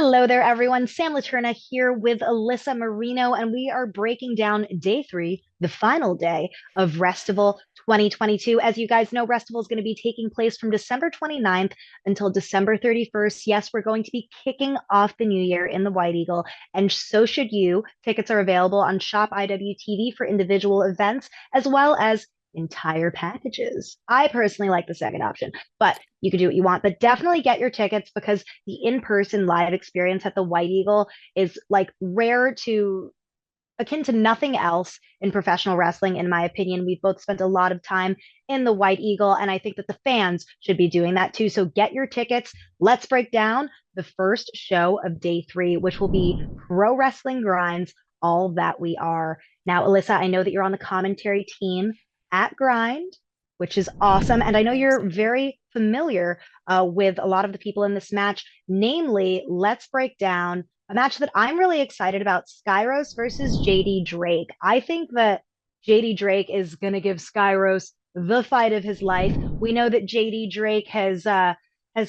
Hello there, everyone. Sam Leterna here with Alyssa Marino, and we are breaking down day three, the final day of Wrestival 2022. As you guys know, Wrestival is going to be taking place from December 29th until December 31st. Yes, we're going to be kicking off the new year in the White Eagle, and so should you. Tickets are available on Shop IWTV for individual events, as well as entire packages. I personally like the second option, but you can do what you want. But definitely get your tickets because the in-person live experience at the White Eagle is like rare to akin to nothing else in professional wrestling, in my opinion. We've both spent a lot of time in the White Eagle, and I think that the fans should be doing that too. So get your tickets. Let's break down the first show of day three, which will be Pro Wrestling Grinds, All That We Are. Now, Alyssa, I know that you're on the commentary team at Grind, which is awesome. And I know you're very familiar with a lot of the people in this match. Namely, let's break down a match that I'm really excited about, Skyros versus JD Drake. I think that JD Drake is going to give Skyros the fight of his life. We know that JD Drake has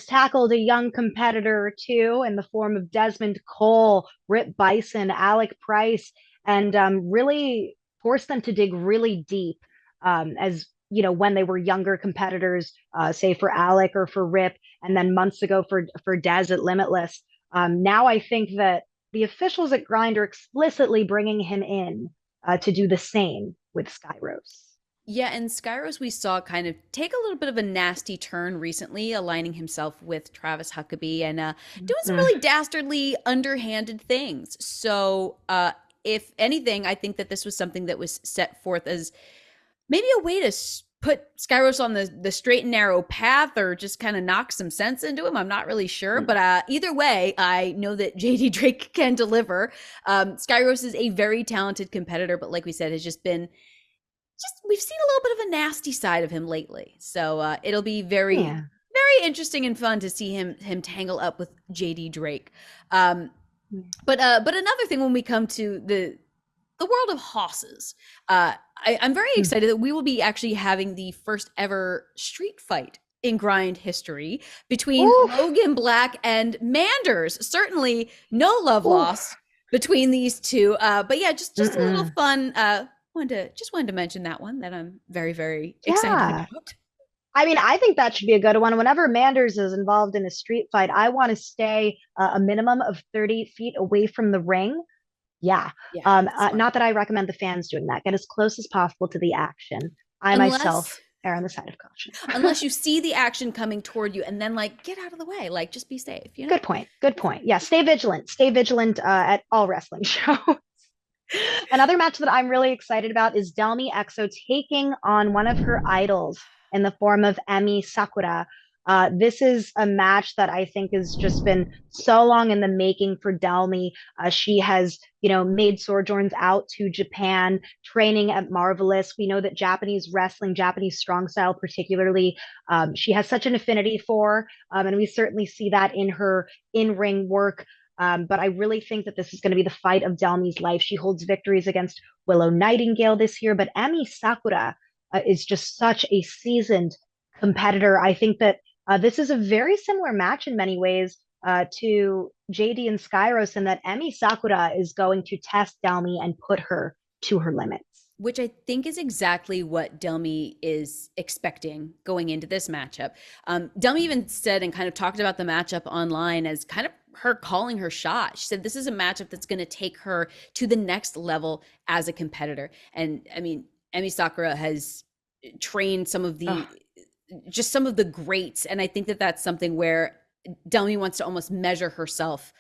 tackled a young competitor or two in the form of Desmond Cole, Rip Bison, Alec Price, and really forced them to dig really deep as you know, when they were younger competitors, say for Alec or for Rip, and then months ago for Dez at Limitless. Now I think that the officials at Grind are explicitly bringing him in to do the same with Skyros. Yeah, and Skyros we saw kind of take a little bit of a nasty turn recently, aligning himself with Travis Huckabee and doing some really dastardly, underhanded things. So, if anything, I think that this was something that was set forth as maybe a way to put Skyros on the straight and narrow path or just kind of knock some sense into him. I'm not really sure, but either way, I know that JD Drake can deliver. Skyros is a very talented competitor, but like we said, has we've seen a little bit of a nasty side of him lately. So it'll be very interesting and fun to see him tangle up with JD Drake. But another thing when we come to the world of hosses, I'm very excited that we will be actually having the first ever street fight in Grind history between Logan Black and Manders. Certainly no love lost between these two. But yeah, just a little fun. Wanted to mention that one that I'm very, very excited about. I mean, I think that should be a good one. Whenever Manders is involved in a street fight, I want to stay a minimum of 30 feet away from the ring. Yeah. Not that I recommend the fans doing that. Get as close as possible to the action. Myself err on the side of caution. Unless you see the action coming toward you and then get out of the way, just be safe. You know? Good point. Yeah. Stay vigilant. At all wrestling shows. Another match that I'm really excited about is Delmi Exo taking on one of her idols in the form of Emmy Sakura. This is a match that I think has just been so long in the making for Delmi. She has, made sojourns out to Japan, training at Marvelous. We know that Japanese wrestling, Japanese strong style particularly, she has such an affinity for, and we certainly see that in her in-ring work. But I really think that this is going to be the fight of Delmi's life. She holds victories against Willow Nightingale this year, but Emmy Sakura is just such a seasoned competitor. I think that this is a very similar match in many ways to JD and Skyros, in that Emmy Sakura is going to test Delmi and put her to her limits. Which I think is exactly what Delmi is expecting going into this matchup. Delmi even said and kind of talked about the matchup online as kind of her calling her shot. She said this is a matchup that's going to take her to the next level as a competitor. And I mean, Emmy Sakura has trained some of the greats. And I think that that's something where Delmi wants to almost measure herself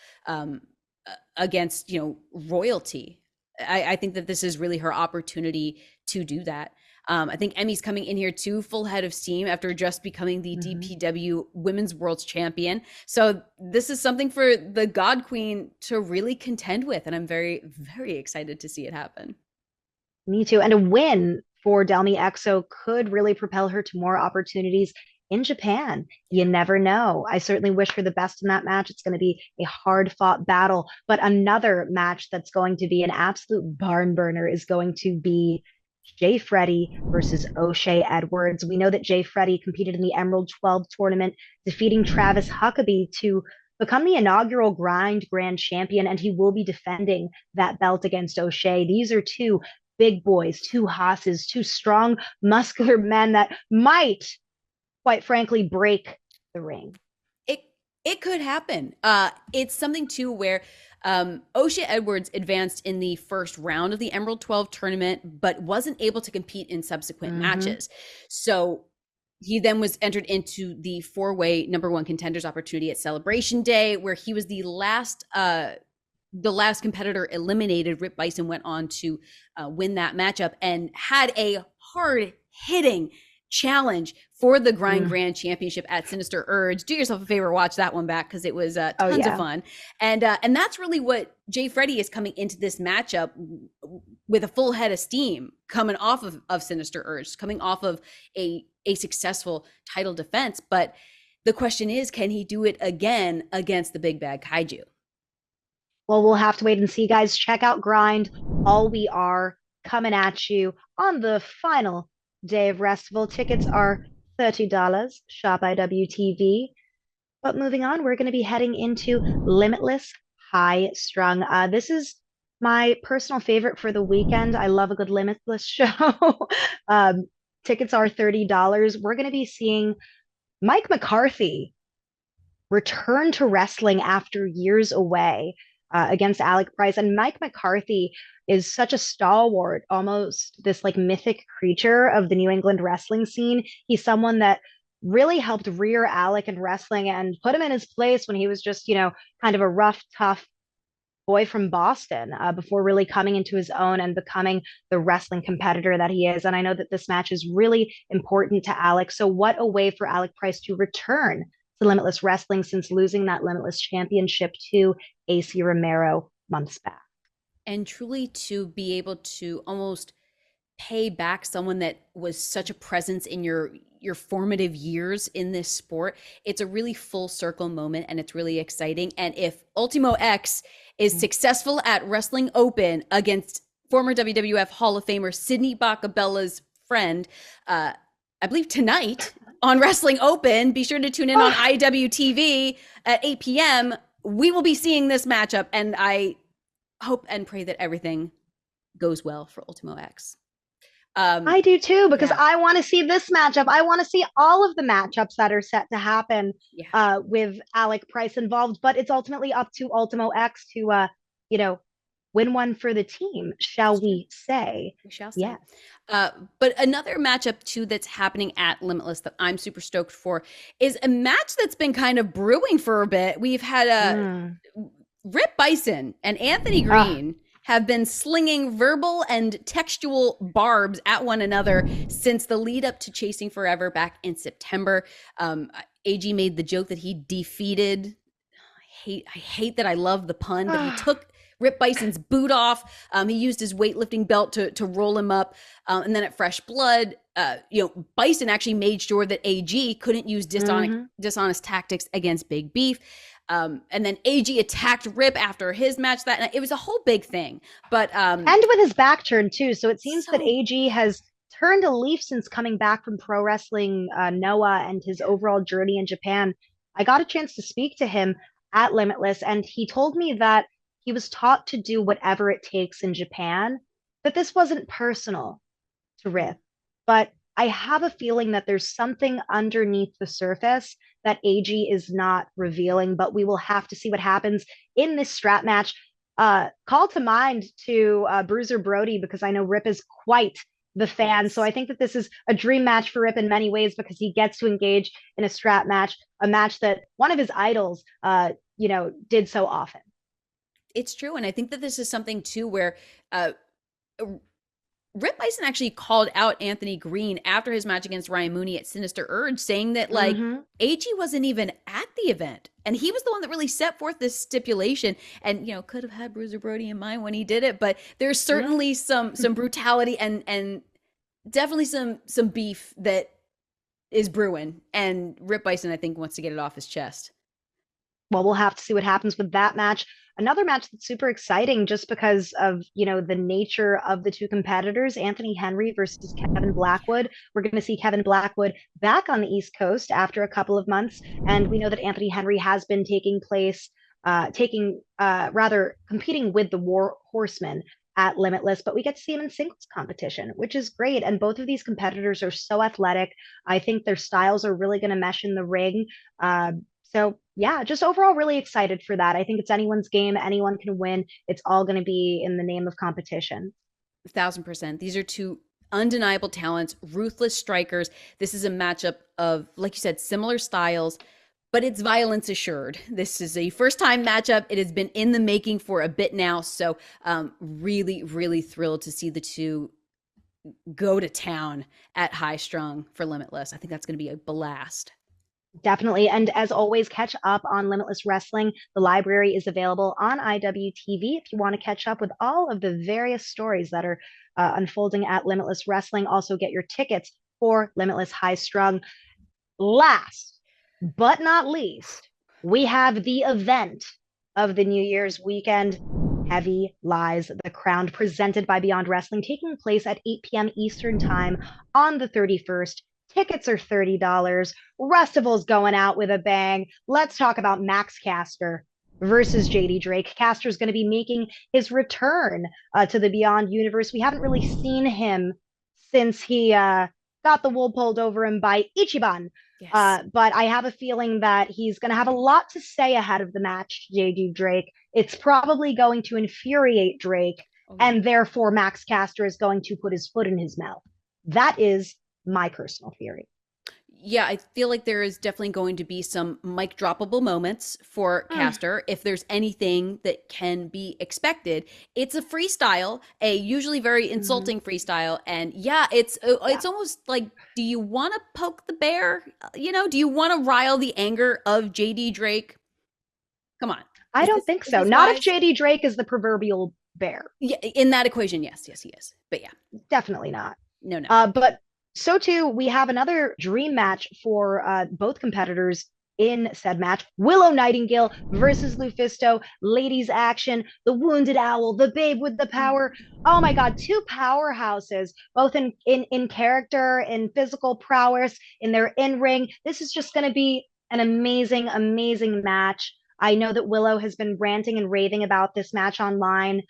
against, royalty. I think that this is really her opportunity to do that. I think Emmy's coming in here too, full head of steam after just becoming the DPW Women's World Champion. So this is something for the God Queen to really contend with. And I'm very, very excited to see it happen. Me too. And a win for Delmi Exo could really propel her to more opportunities in Japan. You never know. I certainly wish her the best in that match. It's going to be a hard fought battle. But another match that's going to be an absolute barn burner is going to be Jay Freddy versus OShea Edwards. We know that Jay Freddy competed in the Emerald 12 tournament, defeating Travis Huckabee to become the inaugural Grind Grand Champion, and he will be defending that belt against OShea. These are two big boys, two hosses, two strong, muscular men that might, quite frankly, break the ring. It it could happen. It's something too where OShea Edwards advanced in the first round of the Emerald 12 tournament, but wasn't able to compete in subsequent matches. So he then was entered into the four-way number one contenders opportunity at Celebration Day, where he was the last competitor eliminated. Rip Bison went on to win that matchup and had a hard-hitting challenge for the Grand Championship at Sinister Urge. Do yourself a favor, watch that one back, because it was tons of fun. And that's really what Jay Freddy is coming into this matchup with, a full head of steam, coming off of Sinister Urge, coming off of a successful title defense. But the question is, can he do it again against the big bad kaiju? Well, we'll have to wait and see, guys. Check out Grind. All We Are coming at you on the final day of Wrestival. Tickets are $30, shop IWTV. But moving on, we're going to be heading into Limitless High Strung. This is my personal favorite for the weekend. I love a good Limitless show. Tickets are $30. We're going to be seeing Mike McCarthy return to wrestling after years away against Alec Price. And Mike McCarthy is such a stalwart, almost this like mythic creature of the New England wrestling scene. He's someone that really helped rear Alec in wrestling and put him in his place when he was just, kind of a rough, tough boy from Boston before really coming into his own and becoming the wrestling competitor that he is. And I know that this match is really important to Alec. So what a way for Alec Price to return to Limitless Wrestling since losing that Limitless Championship to AC Romero months back. And truly to be able to almost pay back someone that was such a presence in your formative years in this sport. It's a really full circle moment, and it's really exciting. And if Ultimo X is successful at Wrestling Open against former WWF Hall of Famer Sidney Bacabella's friend, I believe tonight on Wrestling Open, be sure to tune in on IWTV at 8 p.m. We will be seeing this matchup, and I hope and pray that everything goes well for Ultimo X. I do too, because I want to see this matchup. I want to see all of the matchups that are set to happen with Alec Price involved, but it's ultimately up to Ultimo X to, win one for the team, shall we say? We shall say. Yeah. But another matchup too that's happening at Limitless that I'm super stoked for is a match that's been kind of brewing for a bit. We've had Rip Bison and Anthony Green have been slinging verbal and textual barbs at one another since the lead up to Chasing Forever back in September. AG made the joke that he defeated, I hate that I love the pun, but he took Rip Bison's boot off. He used his weightlifting belt to roll him up. And then at Fresh Blood, Bison actually made sure that AG couldn't use dishonest tactics against Big Beef. And then AG attacked Rip after his match that night. It was a whole big thing. But and with his back turned too. So it seems that AG has turned a leaf since coming back from Pro Wrestling Noah and his overall journey in Japan. I got a chance to speak to him at Limitless, and he told me that he was taught to do whatever it takes in Japan, that this wasn't personal to Rip. But I have a feeling that there's something underneath the surface that AG is not revealing, but we will have to see what happens in this strap match. Call to mind to Bruiser Brody, because I know Rip is quite the fan. So I think that this is a dream match for Rip in many ways, because he gets to engage in a strap match, a match that one of his idols, did so often. It's true. And I think that this is something too where Rip Bison actually called out Anthony Green after his match against Ryan Mooney at Sinister Urge, saying that AG wasn't even at the event. And he was the one that really set forth this stipulation and, could have had Bruiser Brody in mind when he did it. But there's certainly some brutality and definitely some beef that is brewing. And Rip Bison, I think, wants to get it off his chest. Well, we'll have to see what happens with that match. another match that's super exciting just because of, the nature of the two competitors, Anthony Henry versus Kevin Blackwood. We're going to see Kevin Blackwood back on the East Coast after a couple of months. And we know that Anthony Henry has been competing with the War Horsemen at Limitless, but we get to see him in singles competition, which is great. And both of these competitors are so athletic. I think their styles are really going to mesh in the ring. So yeah, just overall really excited for that. I think it's anyone's game. Anyone can win. It's all going to be in the name of competition. 1,000%. These are two undeniable talents, ruthless strikers. This is a matchup of, like you said, similar styles, but it's violence assured. This is a first time matchup. It has been in the making for a bit now. So really, really thrilled to see the two go to town at High Strung for Limitless. I think that's going to be a blast. Definitely. And as always, catch up on Limitless Wrestling. The library is available on IWTV if you want to catch up with all of the various stories that are unfolding at Limitless Wrestling. Also, get your tickets for Limitless High Strung. Last but not least, we have the event of the New Year's weekend. Heavy Lies the Crown, presented by Beyond Wrestling, taking place at 8 p.m. Eastern Time on the 31st. Tickets are $30. Wrestival's going out with a bang. Let's talk about Max Caster versus JD Drake. Caster's going to be making his return to the Beyond universe. We haven't really seen him since he got the wool pulled over him by Ichiban. Yes. But I have a feeling that he's going to have a lot to say ahead of the match, JD Drake. It's probably going to infuriate Drake, and therefore Max Caster is going to put his foot in his mouth. That is my personal theory. Yeah, I feel like there is definitely going to be some mic droppable moments for Caster. If there's anything that can be expected, it's a freestyle, a usually very insulting freestyle. And yeah, it's almost like, do you want to poke the bear? Do you want to rile the anger of JD Drake? Come on. I don't think so. Not if JD Drake is the proverbial bear. Yeah, in that equation, yes, he is. But yeah. Definitely not. No. But so too, we have another dream match for both competitors in said match. Willow Nightingale versus Fisto. Ladies action, the Wounded Owl, the Babe with the Power. Oh my God, two powerhouses, both in character, in physical prowess, in their in-ring. This is just going to be an amazing, amazing match. I know that Willow has been ranting and raving about this match online.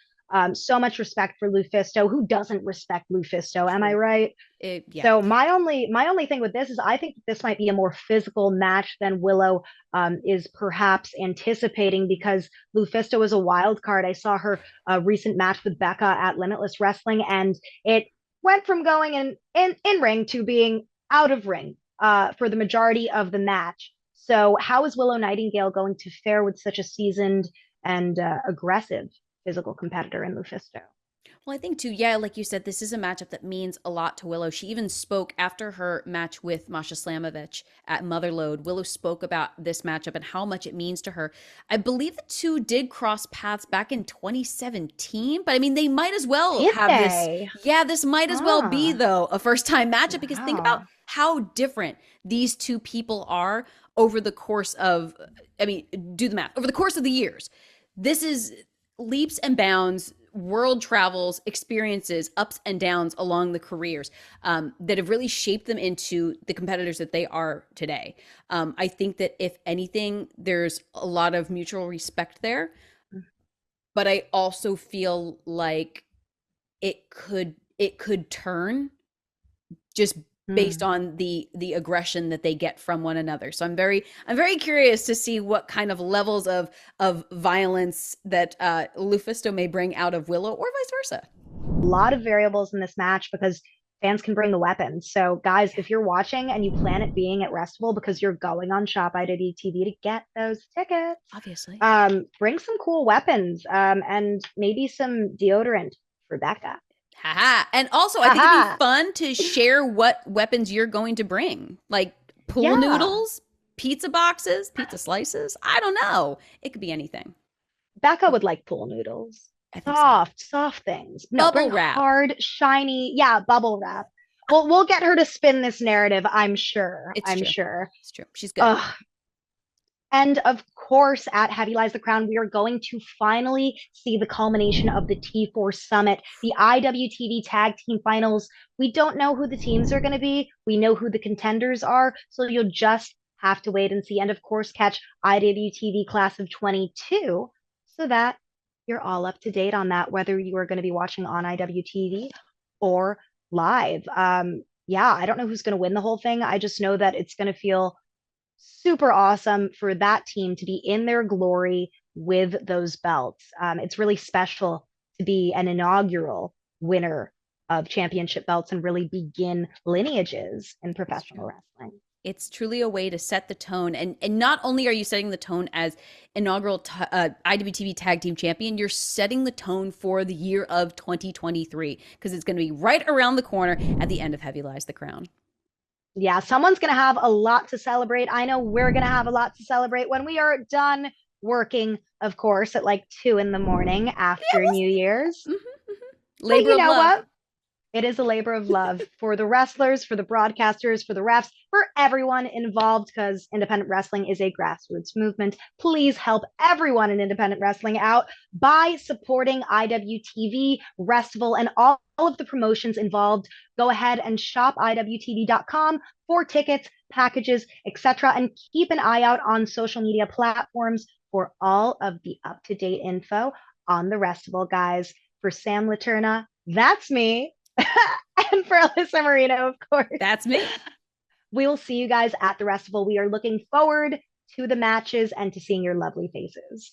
So much respect for Fisto. Who doesn't respect Fisto? Am I right? Yeah. So my only thing with this is I think this might be a more physical match than Willow is perhaps anticipating, because Fisto is a wild card. I saw her recent match with Becca at Limitless Wrestling, and it went from going in ring to being out of ring for the majority of the match. So how is Willow Nightingale going to fare with such a seasoned and aggressive physical competitor in Fisto? Well, I think too, yeah, like you said, this is a matchup that means a lot to Willow. She even spoke after her match with Masha Slamovich at Motherload. Willow spoke about this matchup and how much it means to her. I believe the two did cross paths back in 2017, but I mean, they might as well this. Yeah, this might as well be, though, a first-time matchup, because think about how different these two people are over the course of, do the math, over the course of the years. This is leaps and bounds, world travels, experiences, ups and downs along the careers that have really shaped them into the competitors that they are today. I think that if anything, there's a lot of mutual respect there, but I also feel like it could turn just based on the aggression that they get from one another. So I'm very curious to see what kind of levels of violence that Fisto may bring out of Willow, or vice versa. A lot of variables in this match because fans can bring the weapons. So guys, if you're watching and you plan it being at Wrestival because you're going on Shop IWTV to get those tickets, obviously, bring some cool weapons and maybe some deodorant for Becca. Haha. And also, I think it'd be fun to share what weapons you're going to bring, like pool noodles, pizza boxes, pizza slices. I don't know. It could be anything. Becca would like pool noodles. Soft things. No, bubble wrap. Hard, shiny. Yeah, bubble wrap. We'll get her to spin this narrative, I'm sure. It's true. Sure. It's true. She's good. And of course, at Heavy Lies the Crown, we are going to finally see the culmination of the T4 Summit, the IWTV Tag Team Finals. We don't know who the teams are going to be. We know who the contenders are. So you'll just have to wait and see. And of course, catch IWTV Class of 22 so that you're all up to date on that, whether you are going to be watching on IWTV or live. Yeah, I don't know who's going to win the whole thing. I just know that it's going to feel super awesome for that team to be in their glory with those belts. It's really special to be an inaugural winner of championship belts and really begin lineages in It's professional true. wrestling. It's truly a way to set the tone, and not only are you setting the tone as inaugural IWTV Tag Team Champion, you're setting the tone for the year of 2023 because it's going to be right around the corner at the end of Heavy Lies the Crown. Yeah, someone's going to have a lot to celebrate. I know we're going to have a lot to celebrate when we are done working, of course, at like 2 in the morning after New Year's. Yeah, mm-hmm. But Labor you of know love. what? It is a labor of love for the wrestlers, for the broadcasters, for the refs, for everyone involved, because independent wrestling is a grassroots movement. Please help everyone in independent wrestling out by supporting IWTV, Wrestival, and all of the promotions involved. Go ahead and shop IWTV.com for tickets, packages, etc. And keep an eye out on social media platforms for all of the up to date info on the Wrestival, guys. For Sam Leterna, that's me. And for Alyssa Marino, of course. That's me. We will see you guys at the Wrestival. We are looking forward to the matches and to seeing your lovely faces.